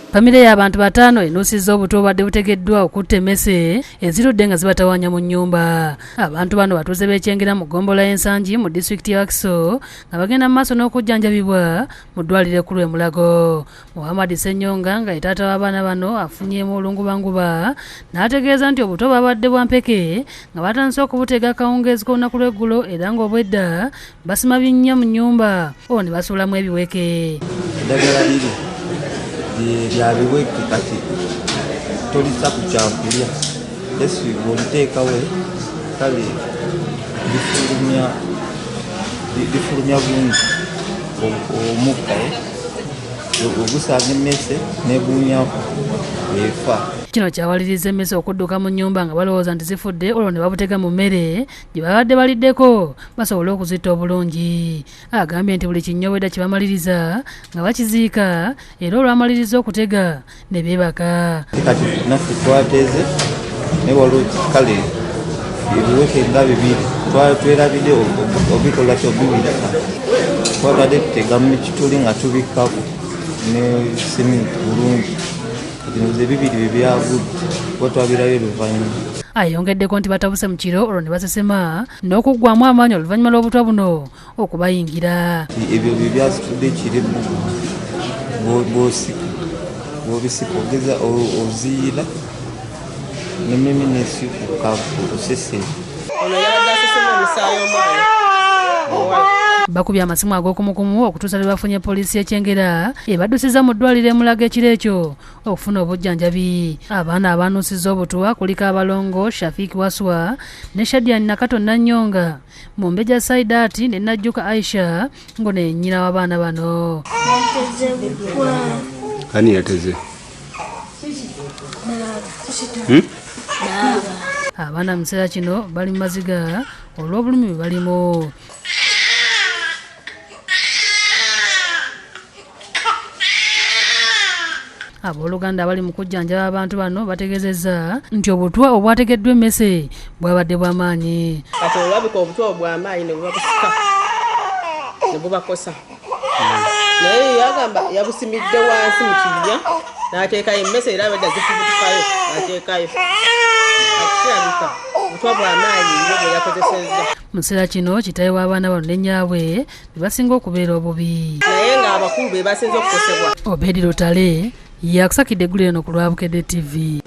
Famire y'abantu bataano enuusizza obuto obadde butegeddwa okutta emmese ezirudde nga zibatawanya mu nnyumba. Abantu bano batuuze b'ekyengera mu ggombolola y'ensangi mu disitulikiti ya Wakiso nga bagenda mu maaso n'okujjanjabibwa mu ddwaliro ekkulu e Mulago. Muhammad Ssenyonga nga ye taata w'abaana bano afunyeemu olungubanguba n'ategeeza nti obuto babadde bwa mpeke nga batandise okubutega akawungeezi k'olunaku lw'eggulo era ng'obwedda basima binnya mu nnyumba olwo ne basuulamu ebiweke. Byabiweke kati tolisa ku kyakulya esi bwoliteekawe kale lifulumya bungi omukka ogusaaga emmese nebuunyako efa. Kino kyawaliriza emmese okudduka mu nnyumba nga balowooza nti zifudde olwo ne babutega mu mmere gye babadde baliddeko basobole okuzitta obulungi. Agambye nti buli kinnyobwedda kye bamaliriza nga bakiziika era olwamaliriza okutega ne beebaka. Kati naffe twateeze naye waliwo kale ebiweke nga bibiri twerabidde obikola kyobibirika twatadde tutegamu ekituli nga tubikkako ne siminti bulungi. Bibiri byagudde twabirayo oluvannyuma. Ayongeddeko nti batabuse mu kiro olwo ne basesema n'okuggwamu amaanyi oluvannyuma lw'obutwa buno okubayingira. Ebyo bye byasitudde ekirimu bw'obisika ogeza oziira n'emmimi n'esikuka osesera. Ono yabadde asesema omusaayi omwana. Bakubye amasimu ag'okumukumu okutuusa lwe bafunye poliisi y'Ekyengera ebaddusiza mu ddwaliro e Mulago ekiro ekyo okufuna obujjanjabi. Abaana abaanuusizza obutwa kuliko abalongo Shafiiki Waswa ne Shadiani Nakato Nanyonga, Mumbeja Saidaati ne Najjuka Aisha ng'ono ye nnyina w'abaana bano. Ani yateze? Abaana mu kiseera kino bali mu maziga olw'obulumi bwe balimu. Abooluganda abali mu kujjanjaba abantu bano bategeezezza nti obutwa obwategeddwa emmese bwabadde bw'amaanyi. Kati olabika obutwa obw'amaanyi ne bubabusika ne bubakosa. Naye yagamba yabusimidde wansi mu kibya n'ateekayo emmese era abadde azifubutukayo n'ateekayo. Akirabika obutwa bw'amaanyi nyo bwe yakozesezza. Mu kiseera kino kitaawe w'abaana bano ne nnyabwe be basinga okubeera obubi. Naye ng'abakulu be basinze okukosebwa. Obedi Lutale yakusakidde eggulu eno ku Lwabukedde TV.